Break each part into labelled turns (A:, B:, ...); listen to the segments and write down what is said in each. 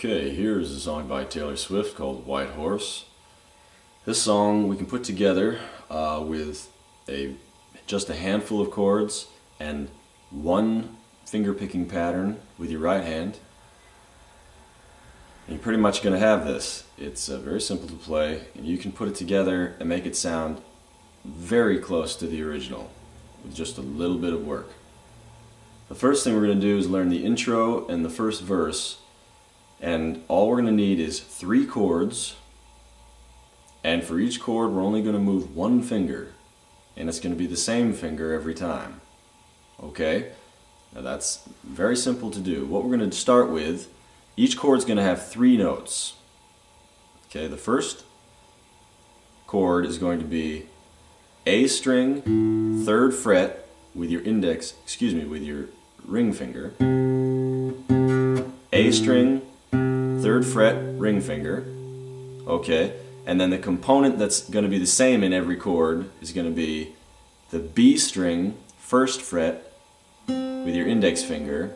A: Okay, here's a song by Taylor Swift called White Horse. This song we can put together with just a handful of chords and one finger picking pattern with your right hand. And you're pretty much going to have this. It's very simple to play, and you can put it together and make it sound very close to the original with just a little bit of work. The first thing we're going to do is learn the intro and the first verse, and all we're going to need is 3 chords, and for each chord we're only going to move one finger, and it's going to be the same finger every time. Okay? Now that's very simple to do. What we're going to start with, each chord's going to have 3 notes. Okay, the first chord is going to be A string, 3rd fret with your with your ring finger. A string, 3rd fret, ring finger. Okay, and then the component that's going to be the same in every chord is going to be the B string, 1st fret with your index finger,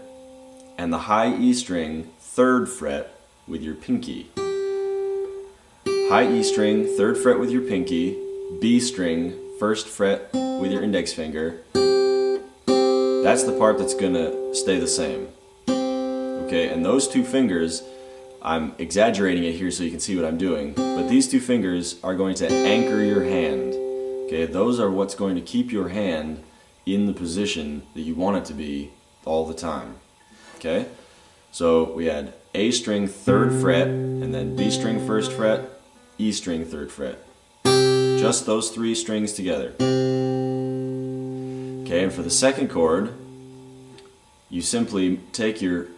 A: and the high E string, 3rd fret with your pinky. High E string, 3rd fret with your pinky, B string, 1st fret with your index finger. That's the part that's going to stay the same. Okay, and those 2 fingers, I'm exaggerating it here so you can see what I'm doing, but these 2 fingers are going to anchor your hand. Okay, those are what's going to keep your hand in the position that you want it to be all the time. Okay, so we had A string, 3rd fret, and then B string, 1st fret, E string, 3rd fret. Just those 3 strings together. Okay, and for the second chord, you simply take your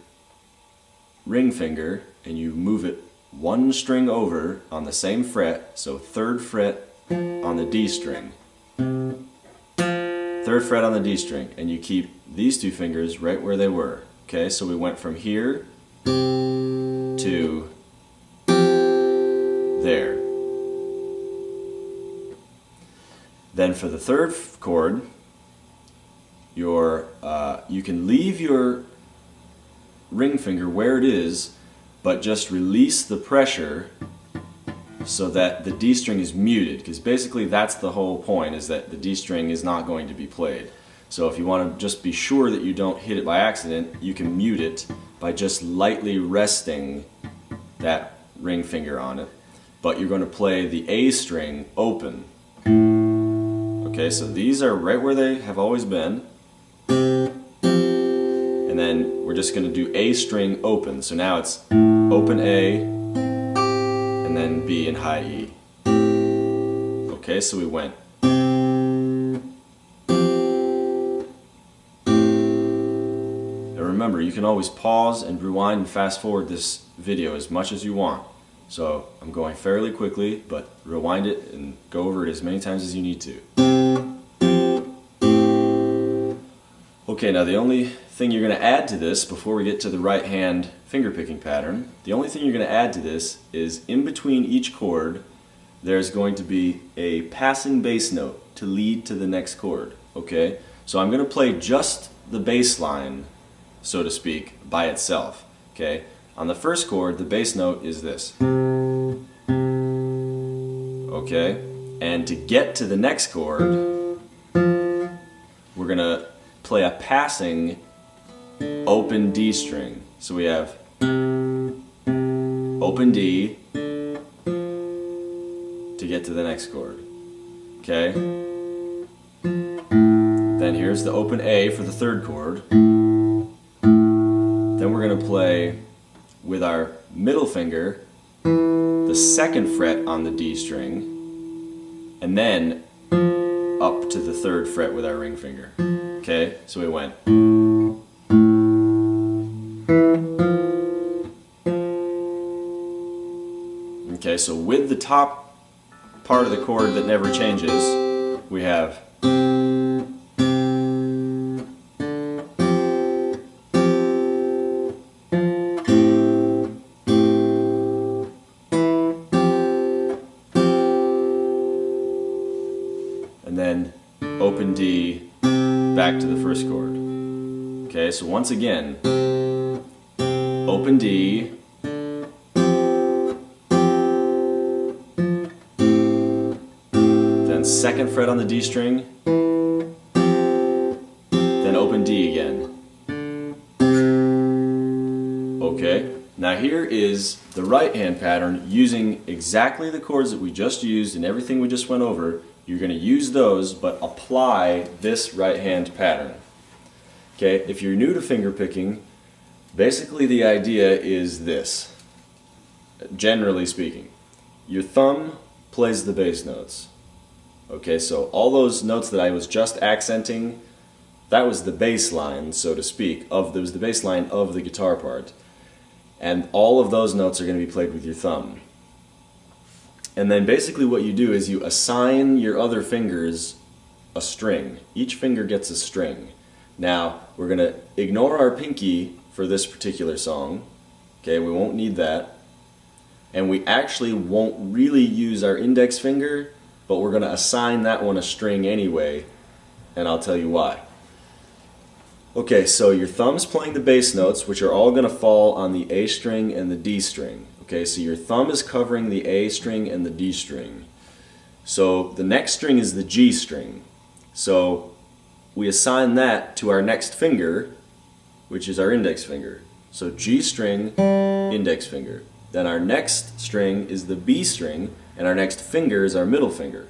A: ring finger and you move it 1 string over on the same fret, so 3rd fret on the D string. 3rd fret on the D string, and you keep these 2 fingers right where they were. Okay, so we went from here to there. Then for the 3rd chord, you can leave your ring finger where it is, but just release the pressure so that the D string is muted, because basically that's the whole point, is that the D string is not going to be played. So if you want to just be sure that you don't hit it by accident, you can mute it by just lightly resting that ring finger on it, but you're going to play the A string open. Okay, so these are right where they have always been, and then we're just going to do A string open. So now it's open A, and then B and high E. Okay, so we went. Now remember, you can always pause and rewind and fast forward this video as much as you want. So I'm going fairly quickly, but rewind it and go over it as many times as you need to. Okay, now the only thing you're going to add to this before we get to the right hand finger picking pattern, the only thing you're going to add to this is in between each chord there's going to be a passing bass note to lead to the next chord. Okay, so I'm going to play just the bass line, so to speak, by itself. Okay, on the first chord the bass note is this. Okay, and to get to the next chord we're going to play a passing open D string. So we have open D to get to the next chord. Okay? Then here's the open A for the 3rd chord. Then we're going to play with our middle finger the 2nd fret on the D string, and then up to the 3rd fret with our ring finger. Okay, so we went. Okay, so with the top part of the chord that never changes, we have and then open D back to the first chord. Okay, so once again, open D, 2nd fret on the D string, then open D again. Okay, now here is the right hand pattern using exactly the chords that we just used and everything we just went over. You're going to use those but apply this right hand pattern. Okay, if you're new to finger picking, basically the idea is this. Generally speaking, your thumb plays the bass notes. Okay, so all those notes that I was just accenting, that was the bass line, so to speak, that was the bass line of the guitar part. And all of those notes are going to be played with your thumb. And then basically what you do is you assign your other fingers a string. Each finger gets a string. Now, we're going to ignore our pinky for this particular song. Okay, we won't need that. And we actually won't really use our index finger, but we're going to assign that one a string anyway, and I'll tell you why. Okay, so your thumb's playing the bass notes, which are all going to fall on the A string and the D string. Okay, so your thumb is covering the A string and the D string. So the next string is the G string. So we assign that to our next finger, which is our index finger. So G string, index finger. Then our next string is the B string, and our next finger is our middle finger.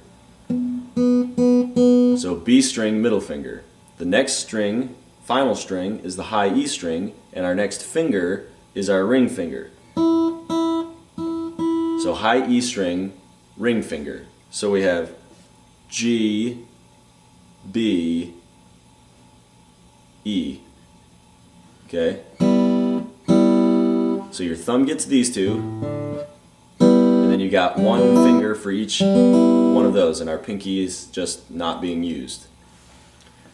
A: So B string, middle finger. The next string, final string, is the high E string, and our next finger is our ring finger. So high E string, ring finger. So we have G, B, E. Okay? So your thumb gets these two, and then you got one finger for each one of those, and our pinky is just not being used.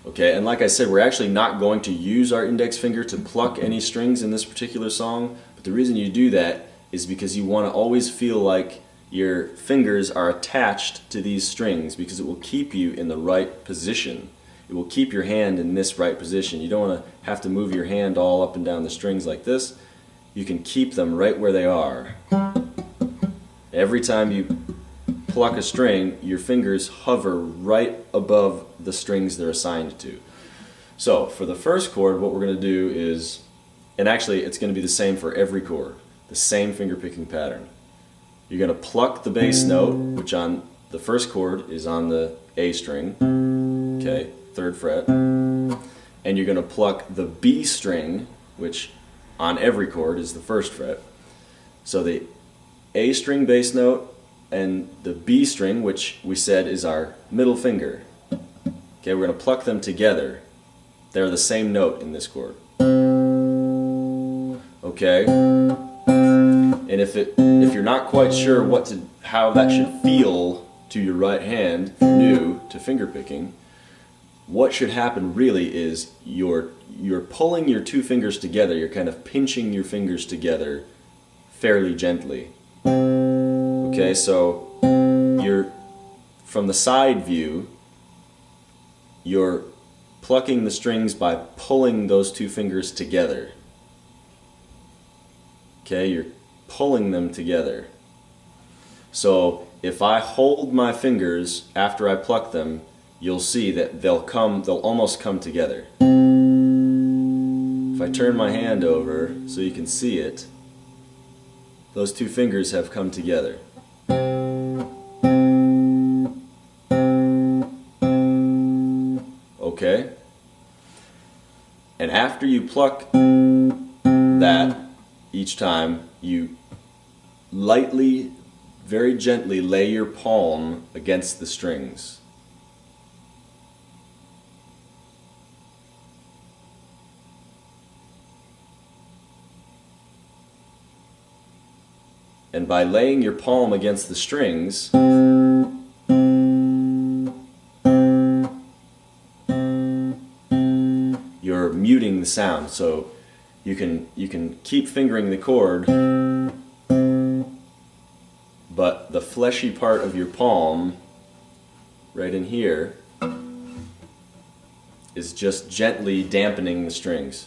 A: Okay, and like I said, we're actually not going to use our index finger to pluck any strings in this particular song, but the reason you do that is because you want to always feel like your fingers are attached to these strings, because it will keep you in the right position. It will keep your hand in this right position. You don't want to have to move your hand all up and down the strings like this. You can keep them right where they are. Every time you pluck a string, your fingers hover right above the strings they're assigned to. So for the first chord, what we're going to do is, and actually it's going to be the same for every chord, the same finger picking pattern. You're going to pluck the bass note, which on the first chord is on the A string, okay, 3rd fret, and you're going to pluck the B string, which on every chord is the 1st fret. So the A string bass note and the B string, which we said is our middle finger. Okay, we're going to pluck them together. They're the same note in this chord. Okay? And if you're not quite sure how that should feel to your right hand, if you're new to finger picking, what should happen really is you're pulling your two fingers together. You're kind of pinching your fingers together fairly gently. Okay, so from the side view, you're plucking the strings by pulling those two fingers together. Okay, you're pulling them together. So if I hold my fingers after I pluck them, you'll see that they'll almost come together. If I turn my hand over so you can see it, those two fingers have come together. Okay? And after you pluck that, each time you lightly, very gently lay your palm against the strings. And by laying your palm against the strings, you're muting the sound. So you can keep fingering the chord, but the fleshy part of your palm, right in here, is just gently dampening the strings.